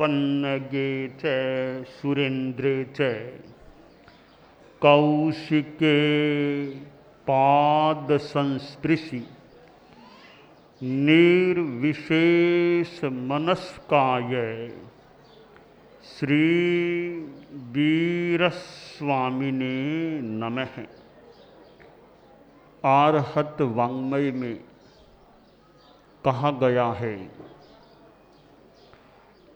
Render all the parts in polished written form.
पन्नगे च सुरेन्द्रे च कौशिके पाद संस्पृशि निर्विशेष मनस्काय श्री वीरस्वामिने नमः। आर्हत वाङ्मय में कहा गया है,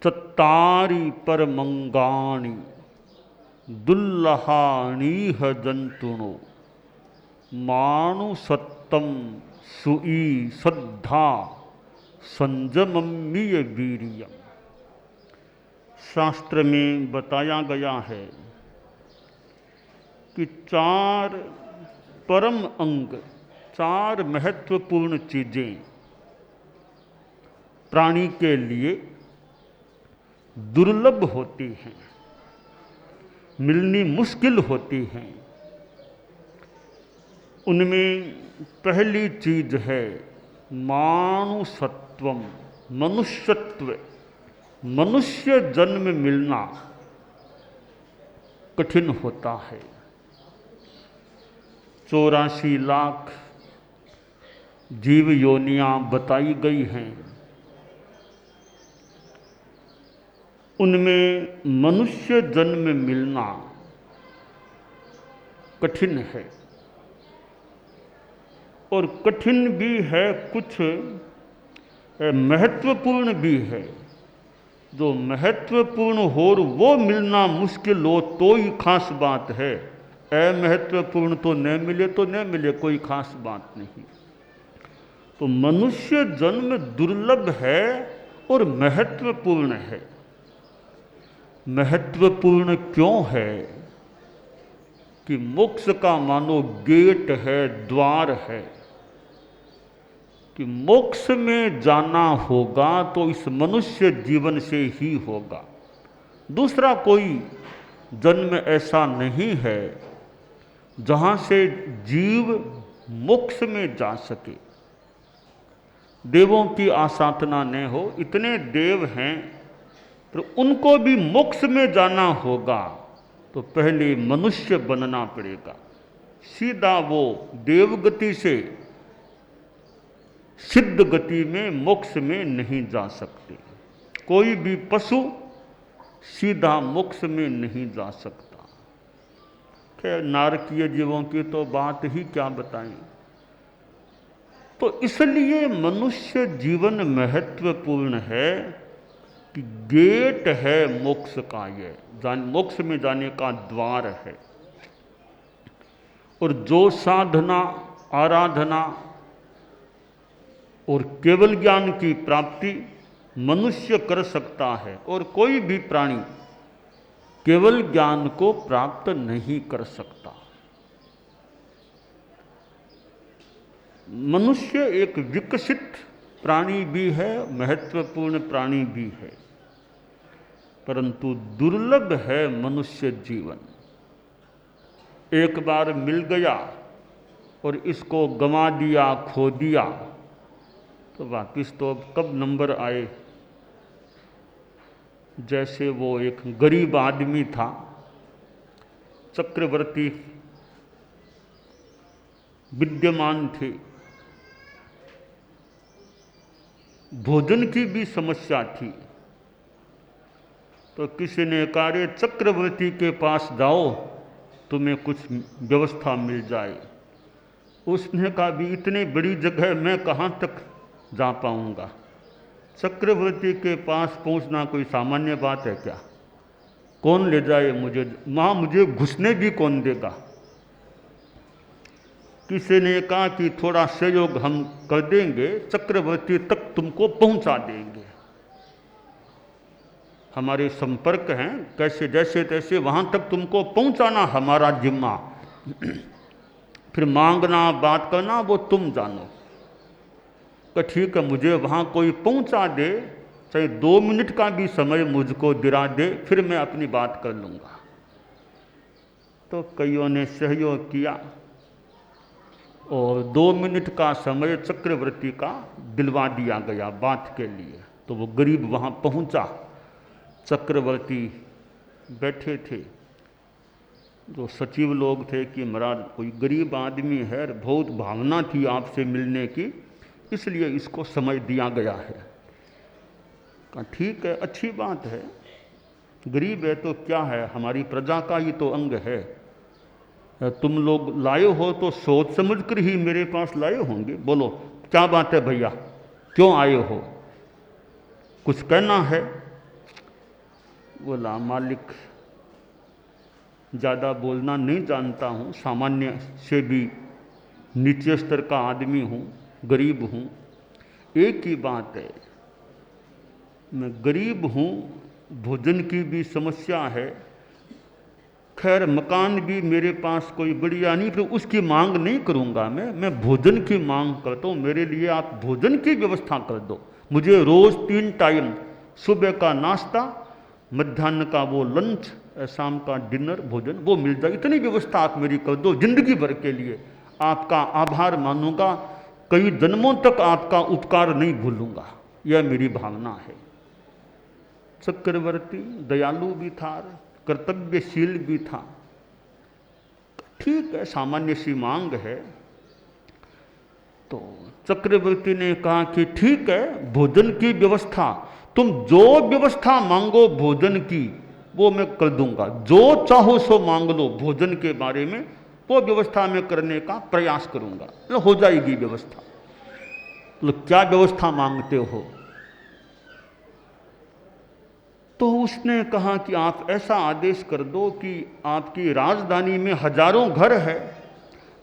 चत्तारि परमंगाणि दुल्लहाणीह जंतुनो मानुसत्तम सुई श्रद्धा संजमम्य वीर्यम। शास्त्र में बताया गया है कि चार परम अंग, चार महत्वपूर्ण चीजें प्राणी के लिए दुर्लभ होती हैं, मिलनी मुश्किल होती हैं। उनमें पहली चीज है मानुषत्वम, मनुष्यत्व। मनुष्य जन्म मिलना कठिन होता है। 84 लाख जीव योनियां बताई गई हैं, उनमें मनुष्य जन्म मिलना कठिन है। और कठिन भी है, कुछ महत्वपूर्ण भी है। जो महत्वपूर्ण हो वो मिलना मुश्किल हो तो ही खास बात है। अमहत्वपूर्ण तो न मिले तो न मिले, कोई खास बात नहीं। तो मनुष्य जन्म दुर्लभ है और महत्वपूर्ण है। महत्वपूर्ण क्यों है कि मोक्ष का मानो गेट है, द्वार है। कि मोक्ष में जाना होगा तो इस मनुष्य जीवन से ही होगा। दूसरा कोई जन्म ऐसा नहीं है जहाँ से जीव मोक्ष में जा सके। देवों की आसाधना न हो, इतने देव हैं, तो उनको भी मोक्ष में जाना होगा तो पहले मनुष्य बनना पड़ेगा। सीधा वो देवगति से सिद्ध गति में, मोक्ष में नहीं जा सकते। कोई भी पशु सीधा मोक्ष में नहीं जा सकता। खैर नारकीय जीवों की तो बात ही क्या बताएं। तो इसलिए मनुष्य जीवन महत्वपूर्ण है कि गेट है मोक्ष का। ये मोक्ष में जाने का द्वार है। और जो साधना, आराधना और केवल ज्ञान की प्राप्ति मनुष्य कर सकता है, और कोई भी प्राणी केवल ज्ञान को प्राप्त नहीं कर सकता। मनुष्य एक विकसित प्राणी भी है, महत्वपूर्ण प्राणी भी है, परंतु दुर्लभ है मनुष्य जीवन। एक बार मिल गया और इसको गंवा दिया, खो दिया, तो वापिस तो कब नंबर आए। जैसे वो एक गरीब आदमी था, चक्रवर्ती विद्यमान थे, भोजन की भी समस्या थी। तो किसी ने कहा, रे चक्रवर्ती के पास जाओ, तुम्हें कुछ व्यवस्था मिल जाए। उसने कहा, भी इतनी बड़ी जगह मैं कहाँ तक जा पाऊंगा। चक्रवर्ती के पास पहुंचना कोई सामान्य बात है क्या? कौन ले जाए मुझे? वहाँ मुझे घुसने भी कौन देगा? किसी ने कहा कि थोड़ा सहयोग हम कर देंगे, चक्रवर्ती तक तुमको पहुंचा देंगे, हमारे संपर्क हैं, कैसे जैसे तैसे वहाँ तक तुमको पहुंचाना हमारा जिम्मा। फिर मांगना, बात करना वो तुम जानो। तो ठीक है, मुझे वहाँ कोई पहुँचा दे, चाहे 2 मिनट का भी समय मुझको दिला दे, फिर मैं अपनी बात कर लूँगा। तो कईयों ने सहयोग किया और 2 मिनट का समय चक्रवर्ती का दिलवा दिया गया बात के लिए। तो वो गरीब वहाँ पहुँचा चक्रवर्ती बैठे थे, जो सचिव लोग थे कि महाराज कोई गरीब आदमी है, बहुत भावना थी आपसे मिलने की, इसलिए इसको समय दिया गया है। कहा ठीक है, अच्छी बात है, गरीब है तो क्या है, हमारी प्रजा का ही तो अंग है। तुम लोग लाए हो तो सोच समझ कर ही मेरे पास लाए होंगे। बोलो क्या बात है भैया, क्यों आए हो, कुछ कहना है? बोला मालिक ज़्यादा बोलना नहीं जानता हूँ, सामान्य से भी नीचे स्तर का आदमी हूँ, गरीब हूँ। एक ही बात है, मैं गरीब हूँ, भोजन की भी समस्या है, खैर मकान भी मेरे पास कोई बढ़िया नहीं, फिर उसकी मांग नहीं करूँगा मैं भोजन की मांग करता हूँ। मेरे लिए आप भोजन की व्यवस्था कर दो, मुझे रोज़ 3 टाइम, सुबह का नाश्ता, मध्याह्न का वो लंच, शाम का डिनर भोजन वो मिल जाए, इतनी व्यवस्था आप मेरी कर दो, जिंदगी भर के लिए आपका आभार मानूंगा, कई जन्मों तक आपका उपकार नहीं भूलूंगा, यह मेरी भावना है। चक्रवर्ती दयालु भी था, कर्तव्यशील भी था। ठीक है, सामान्य सी मांग है। तो चक्रवर्ती ने कहा कि ठीक है, भोजन की व्यवस्था, तुम जो व्यवस्था मांगो भोजन की वो मैं कर दूंगा, जो चाहो सो मांग लो भोजन के बारे में, वो व्यवस्था मैं करने का प्रयास करूंगा, तो हो जाएगी व्यवस्था। तो क्या व्यवस्था मांगते हो? तो उसने कहा कि आप ऐसा आदेश कर दो कि आपकी राजधानी में हजारों घर है,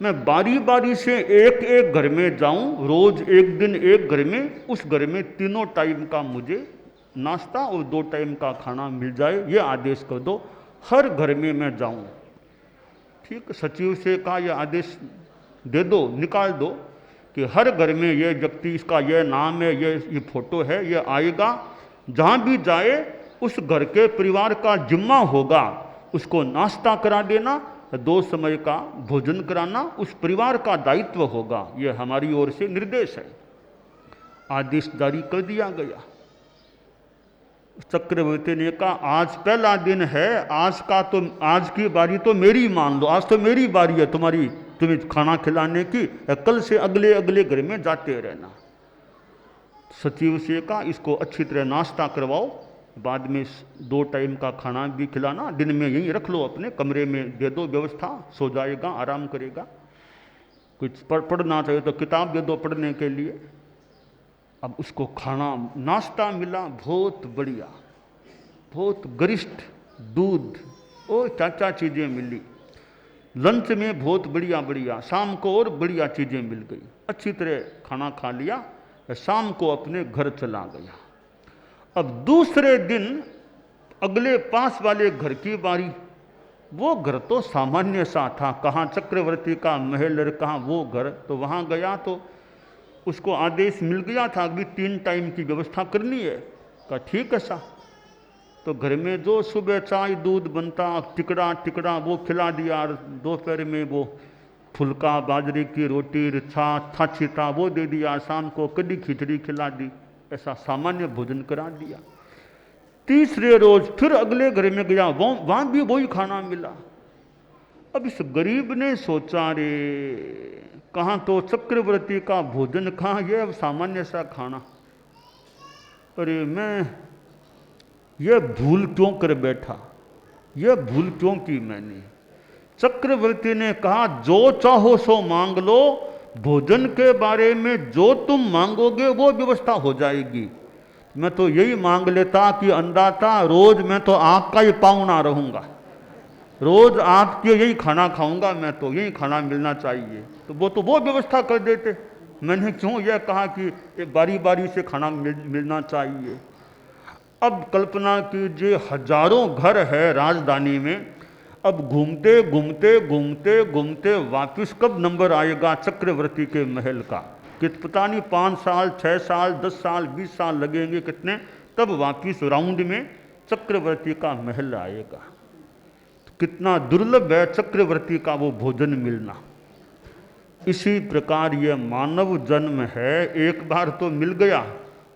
मैं बारी बारी से एक एक घर में जाऊं, रोज एक दिन एक घर में, उस घर में 3 टाइम का मुझे नाश्ता और 2 टाइम का खाना मिल जाए, ये आदेश कर दो, हर घर में मैं जाऊं। ठीक, सचिव से कहा यह आदेश दे दो, निकाल दो कि हर घर में ये व्यक्ति, इसका यह नाम है, ये फोटो है, ये आएगा, जहाँ भी जाए उस घर के परिवार का जिम्मा होगा, उसको नाश्ता करा देना, 2 समय का भोजन कराना उस परिवार का दायित्व होगा, ये हमारी ओर से निर्देश है। आदेश जारी कर दिया गया। चक्रवर्ती ने कहा आज पहला दिन है, आज की बारी तो मेरी मान लो, आज तो मेरी बारी है तुम्हें खाना खिलाने की, कल से अगले अगले घर में जाते रहना। सचिव से कहा इसको अच्छी तरह नाश्ता करवाओ, बाद में 2 टाइम का खाना भी खिलाना, दिन में यहीं रख लो, अपने कमरे में दे दो व्यवस्था, सो जाएगा, आराम करेगा, कुछ पढ़ना चाहिए तो किताब दे दो पढ़ने के लिए। अब उसको खाना नाश्ता मिला, बहुत बढ़िया, बहुत गरिष्ठ, दूध और क्या चीज़ें मिली, लंच में बहुत बढ़िया बढ़िया, शाम को और बढ़िया चीज़ें मिल गई, अच्छी तरह खाना खा लिया, शाम को अपने घर चला गया। अब दूसरे दिन अगले पास वाले घर की बारी, वो घर तो सामान्य सा था, कहाँ चक्रवर्ती का महल और कहाँ वो घर, तो वहाँ गया तो उसको आदेश मिल गया था अभी 3 टाइम की व्यवस्था करनी है। कहा ठीक है सा, तो घर में जो सुबह चाय दूध बनता, टिकड़ा वो खिला दिया, दोपहर में वो फुल्का बाजरे की रोटी छाछी था वो दे दिया, शाम को कड़ी खिचड़ी खिला दी, ऐसा सामान्य भोजन करा दिया। तीसरे रोज फिर अगले घर में गया, वहाँ भी वही खाना मिला। अब इस गरीब ने सोचा रे, कहाँ तो चक्रवर्ती का भोजन, कहाँ यह सामान्य सा खाना, अरे मैं यह भूल क्यों कर बैठा, यह भूल क्यों की मैंने। चक्रवर्ती ने कहा जो चाहो सो मांग लो, भोजन के बारे में जो तुम मांगोगे वो व्यवस्था हो जाएगी। मैं तो यही मांग लेता कि अन्नदाता रोज मैं तो आपका ही पाहुना रहूँगा, रोज आपके यही खाना खाऊंगा, मैं तो यही खाना मिलना चाहिए, तो वो व्यवस्था कर देते। मैंने क्यों यह कहा कि बारी बारी से खाना मिलना चाहिए। अब कल्पना कीजिए हजारों घर है राजधानी में, अब घूमते घूमते घूमते घूमते वापिस कब नंबर आएगा चक्रवर्ती के महल का, कि पता नहीं 5 साल 6 साल 10 साल 20 साल लगेंगे कितने, तब वापिस राउंड में चक्रवर्ती का महल आएगा। कितना दुर्लभ है चक्रवर्ती का वो भोजन मिलना। इसी प्रकार यह मानव जन्म है, एक बार तो मिल गया,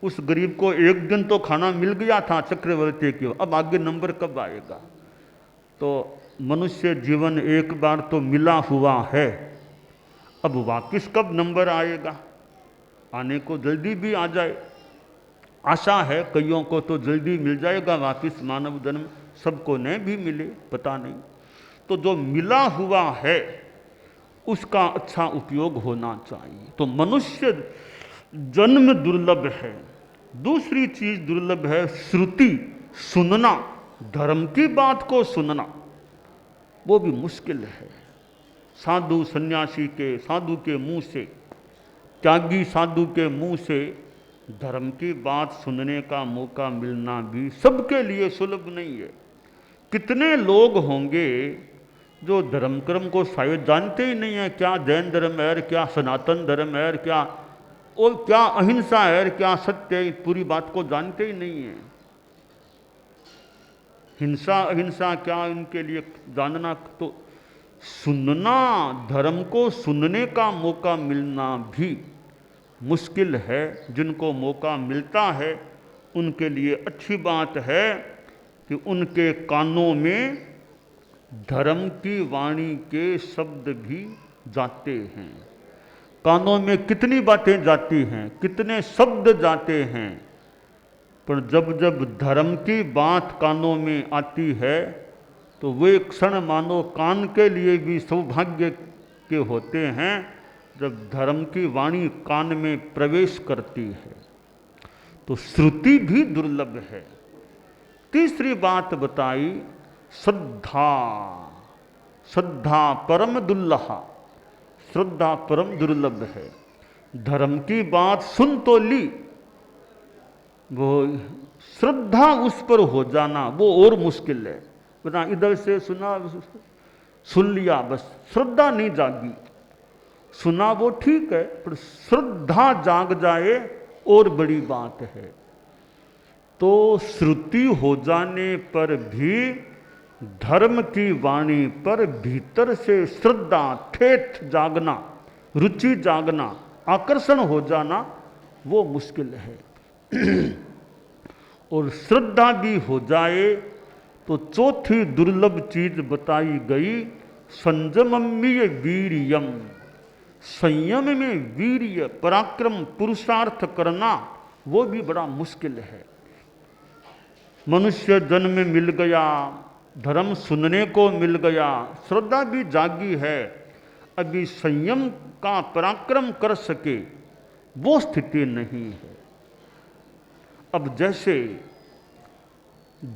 उस गरीब को एक दिन तो खाना मिल गया था चक्रवर्ती की, अब आगे नंबर कब आएगा। तो मनुष्य जीवन एक बार तो मिला हुआ है, अब वापिस कब नंबर आएगा। आने को जल्दी भी आ जाए, आशा है कईयों को तो जल्दी मिल जाएगा वापिस मानव जन्म, सबको नहीं भी मिले पता नहीं। तो जो मिला हुआ है उसका अच्छा उपयोग होना चाहिए। तो मनुष्य जन्म दुर्लभ है। दूसरी चीज दुर्लभ है श्रुति, सुनना, धर्म की बात को सुनना, वो भी मुश्किल है। साधु सन्यासी के, साधु के मुंह से, त्यागी साधु के मुंह से धर्म की बात सुनने का मौका मिलना भी सबके लिए सुलभ नहीं है। कितने लोग होंगे जो धर्म कर्म को शायद जानते ही नहीं है, क्या जैन धर्म है, क्या सनातन धर्म है, क्या और क्या अहिंसा है, क्या सत्य है, पूरी बात को जानते ही नहीं है। हिंसा अहिंसा क्या इनके लिए जानना। तो सुनना, धर्म को सुनने का मौका मिलना भी मुश्किल है। जिनको मौका मिलता है उनके लिए अच्छी बात है कि उनके कानों में धर्म की वाणी के शब्द भी जाते हैं। कानों में कितनी बातें जाती हैं, कितने शब्द जाते हैं, पर जब जब धर्म की बात कानों में आती है तो वे क्षण मानो कान के लिए भी सौभाग्य के होते हैं जब धर्म की वाणी कान में प्रवेश करती है। तो श्रुति भी दुर्लभ है। तीसरी बात बताई श्रद्धा। श्रद्धा परम दुर्लभ, श्रद्धा परम दुर्लभ है। धर्म की बात सुन तो ली, वो श्रद्धा उस पर हो जाना वो और मुश्किल है। बता इधर से सुना, सुन लिया, बस श्रद्धा नहीं जागी। सुना वो ठीक है, पर श्रद्धा जाग जाए और बड़ी बात है। तो श्रुति हो जाने पर भी धर्म की वाणी पर भीतर से श्रद्धा, ठेठ जागना, रुचि जागना, आकर्षण हो जाना वो मुश्किल है। और श्रद्धा भी हो जाए तो चौथी दुर्लभ चीज बताई गई संयमम्य वीर्यम। संयम में वीर्य, पराक्रम, पुरुषार्थ करना वो भी बड़ा मुश्किल है। मनुष्य जन्म मिल गया, धर्म सुनने को मिल गया, श्रद्धा भी जागी है, अभी संयम का पराक्रम कर सके वो स्थिति नहीं है। अब जैसे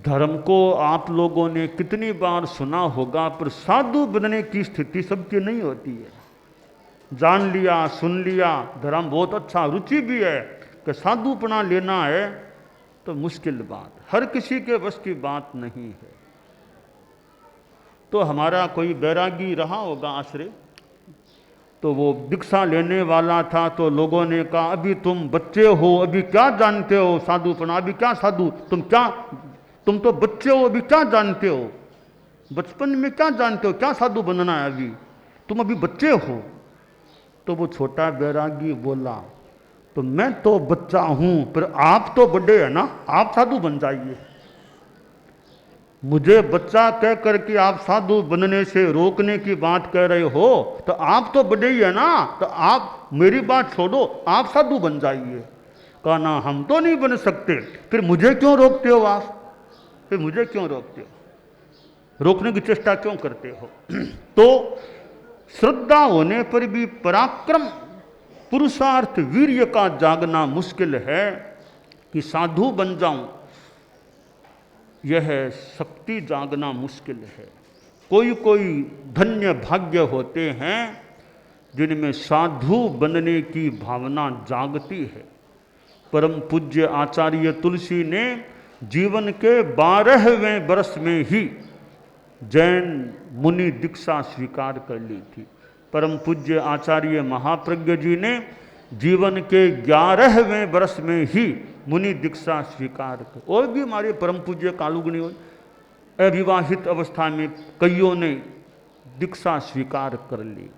धर्म को आप लोगों ने कितनी बार सुना होगा, पर साधु बनने की स्थिति सबकी नहीं होती है। जान लिया, सुन लिया, धर्म बहुत अच्छा, रुचि भी है कि साधुपना लेना है, तो मुश्किल बात, हर किसी के बस की बात नहीं है। तो हमारा कोई बैरागी रहा होगा आश्रय, तो वो दीक्षा लेने वाला था, तो लोगों ने कहा अभी तुम बच्चे हो, अभी क्या जानते हो साधुपना, अभी क्या साधु, तुम तो बच्चे हो, अभी क्या जानते हो, बचपन में क्या जानते हो, क्या साधु बनना है, अभी तुम अभी बच्चे हो। तो वो छोटा बैरागी बोला, तो मैं तो बच्चा हूं, पर आप तो बड़े हैं ना, आप साधु बन जाइए। मुझे बच्चा कह करके आप साधु बनने से रोकने की बात कह रहे हो, तो आप तो बड़े ही है ना, तो आप मेरी बात छोड़ो, आप साधु बन जाइए। कहा ना, हम तो नहीं बन सकते, फिर मुझे क्यों रोकते हो आप, फिर मुझे क्यों रोकते हो, रोकने की चेष्टा क्यों करते हो। तो श्रद्धा होने पर भी पराक्रम, पुरुषार्थ, वीर्य का जागना मुश्किल है कि साधु बन जाऊं, यह शक्ति जागना मुश्किल है। कोई कोई धन्य भाग्य होते हैं जिनमें साधु बनने की भावना जागती है। परम पूज्य आचार्य तुलसी ने जीवन के 12वें वर्ष में ही जैन मुनि दीक्षा स्वीकार कर ली थी। परम पूज्य आचार्य महाप्रज्ञ जी ने जीवन के 11वें वर्ष में ही मुनि दीक्षा स्वीकार कर, और भी हमारे परम पूज्य कालुगुणी अविवाहित अवस्था में कईयों ने दीक्षा स्वीकार कर ली।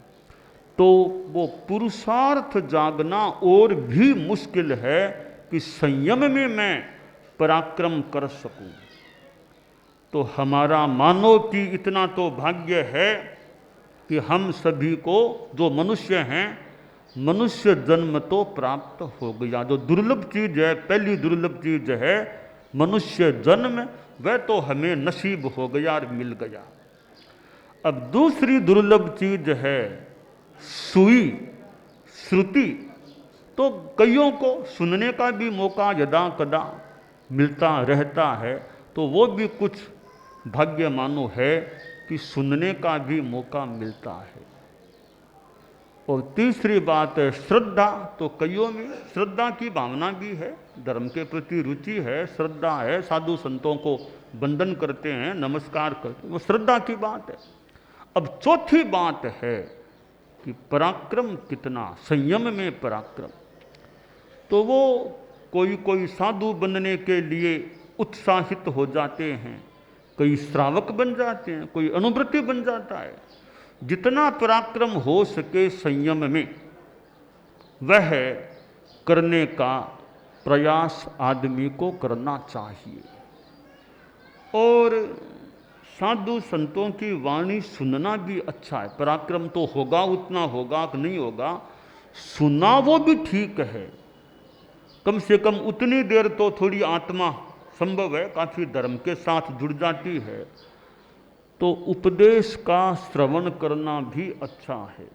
तो वो पुरुषार्थ जागना और भी मुश्किल है कि संयम में मैं पराक्रम कर सकूं। तो हमारा मानो कि इतना तो भाग्य है कि हम सभी को, जो मनुष्य हैं, मनुष्य जन्म तो प्राप्त हो गया। जो दुर्लभ चीज है, पहली दुर्लभ चीज है मनुष्य जन्म, वह तो हमें नसीब हो गया और मिल गया। अब दूसरी दुर्लभ चीज है सुई, श्रुति। तो कईयों को सुनने का भी मौका यदा कदा मिलता रहता है, तो वो भी कुछ भाग्य मानो है कि सुनने का भी मौका मिलता है। और तीसरी बात है श्रद्धा। तो कईयों में श्रद्धा की भावना भी है, धर्म के प्रति रुचि है, श्रद्धा है, साधु संतों को वंदन करते हैं, नमस्कार करते हैं, वो श्रद्धा की बात है। अब चौथी बात है कि पराक्रम कितना, संयम में पराक्रम। तो वो कोई कोई साधु बनने के लिए उत्साहित हो जाते हैं, कई श्रावक बन जाते हैं, कोई अनुव्रती बन जाता है। जितना पराक्रम हो सके संयम में, वह करने का प्रयास आदमी को करना चाहिए। और साधु संतों की वाणी सुनना भी अच्छा है। पराक्रम तो होगा, उतना होगा कि नहीं होगा, सुना वो भी ठीक है। कम से कम उतनी देर तो थोड़ी आत्मा संभव है, काफ़ी धर्म के साथ जुड़ जाती है, तो उपदेश का श्रवण करना भी अच्छा है।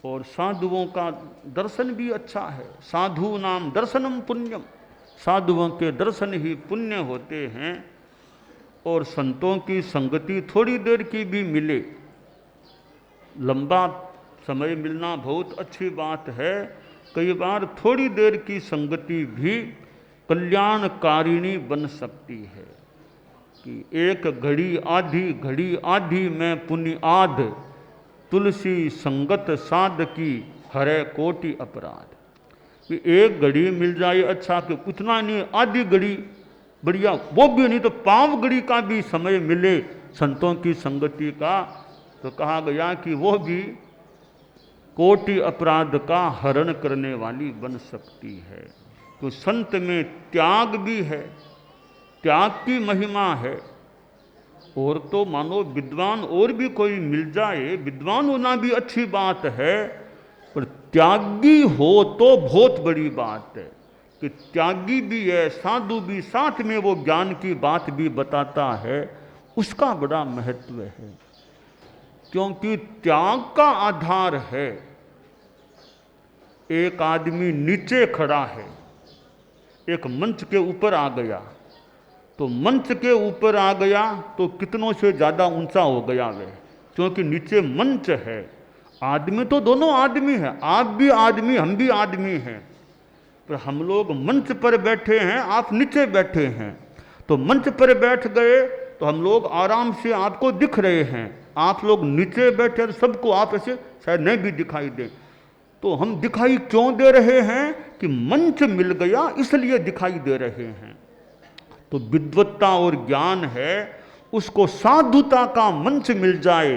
और साधुओं का दर्शन भी अच्छा है। साधु नाम दर्शनम पुण्यम, साधुओं के दर्शन ही पुण्य होते हैं। और संतों की संगति थोड़ी देर की भी मिले, लंबा समय मिलना बहुत अच्छी बात है। कई बार थोड़ी देर की संगति भी कल्याणकारिणी बन सकती है कि एक घड़ी आधी में पुण्य आध, तुलसी संगत साध की हरे कोटि अपराध। कि एक घड़ी मिल जाए अच्छा, कि उतना नहीं, आधी घड़ी बढ़िया, वो भी नहीं तो पाँव घड़ी का भी समय मिले संतों की संगति का, तो कहा गया कि वो भी कोटि अपराध का हरण करने वाली बन सकती है। तो संत में त्याग भी है, त्याग की महिमा है। और तो मानो विद्वान और भी कोई मिल जाए, विद्वान होना भी अच्छी बात है, पर त्यागी हो तो बहुत बड़ी बात है कि त्यागी भी है, साधु भी, साथ में वो ज्ञान की बात भी बताता है, उसका बड़ा महत्व है। क्योंकि त्याग का आधार है, एक आदमी नीचे खड़ा है, एक मंच के ऊपर आ गया, तो मंच के ऊपर आ गया तो कितनों से ज़्यादा ऊंचा हो गया वह, क्योंकि नीचे मंच है। आदमी तो दोनों आदमी हैं, आप भी आदमी, हम भी आदमी हैं, पर हम लोग मंच पर बैठे हैं, आप नीचे बैठे हैं। तो मंच पर बैठ गए तो हम लोग आराम से आपको दिख रहे हैं, आप लोग नीचे बैठे तो सबको आप ऐसे शायद नहीं भी दिखाई दे। तो हम दिखाई क्यों दे रहे हैं कि मंच मिल गया, इसलिए दिखाई दे रहे हैं। तो विद्वत्ता और ज्ञान है, उसको साधुता का मंच मिल जाए,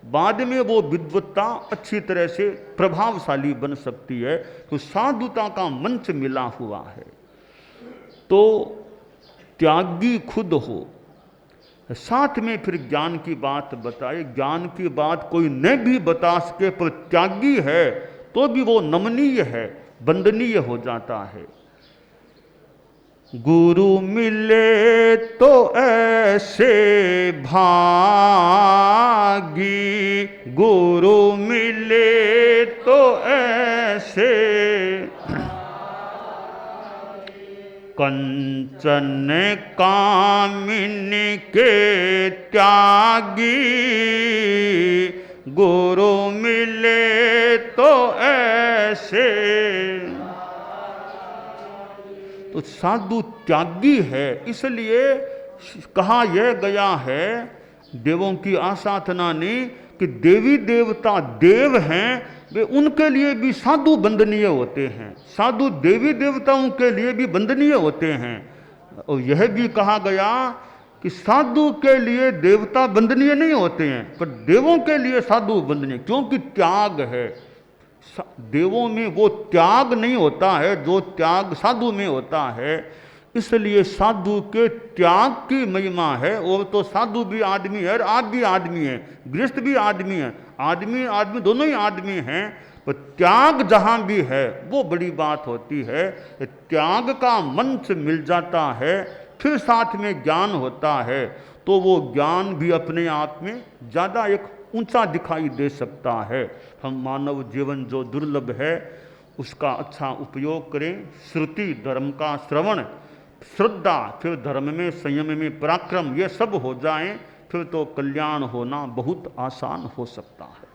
बाद में वो विद्वत्ता अच्छी तरह से प्रभावशाली बन सकती है। तो साधुता का मंच मिला हुआ है। तो त्यागी खुद हो, साथ में फिर ज्ञान की बात बताए। ज्ञान की बात कोई न भी बता सके, पर त्यागी है तो भी वो नमनीय है, वंदनीय हो जाता है। गुरु मिले तो ऐसे भागी, गुरु मिले तो ऐसे कंचन कामिनी के त्यागी, गुरु मिले तो ऐसे। तो साधु त्यागी है, इसलिए कहा यह गया है देवों की आसाधना ने कि देवी देवता देव हैं, वे उनके लिए भी साधु वंदनीय होते हैं, साधु देवी देवताओं के लिए भी वंदनीय होते हैं। और यह भी कहा गया कि साधु के लिए देवता वंदनीय नहीं होते हैं, पर देवों के लिए साधु वंदनीय, क्योंकि त्याग है। देवों में वो त्याग नहीं होता है जो त्याग साधु में होता है। इसलिए साधु के त्याग की महिमा है। वो तो साधु भी आदमी है और आप भी आदमी है, गृहस्थ भी आदमी है, आदमी आदमी दोनों ही आदमी हैं। तो त्याग जहाँ भी है वो बड़ी बात होती है। त्याग का मंच मिल जाता है, फिर साथ में ज्ञान होता है, तो वो ज्ञान भी अपने आप में ज़्यादा एक ऊंचा दिखाई दे सकता है। हम मानव जीवन जो दुर्लभ है उसका अच्छा उपयोग करें। श्रुति धर्म का श्रवण, श्रद्धा, फिर धर्म में संयम में पराक्रम, ये सब हो जाएं, फिर तो कल्याण होना बहुत आसान हो सकता है।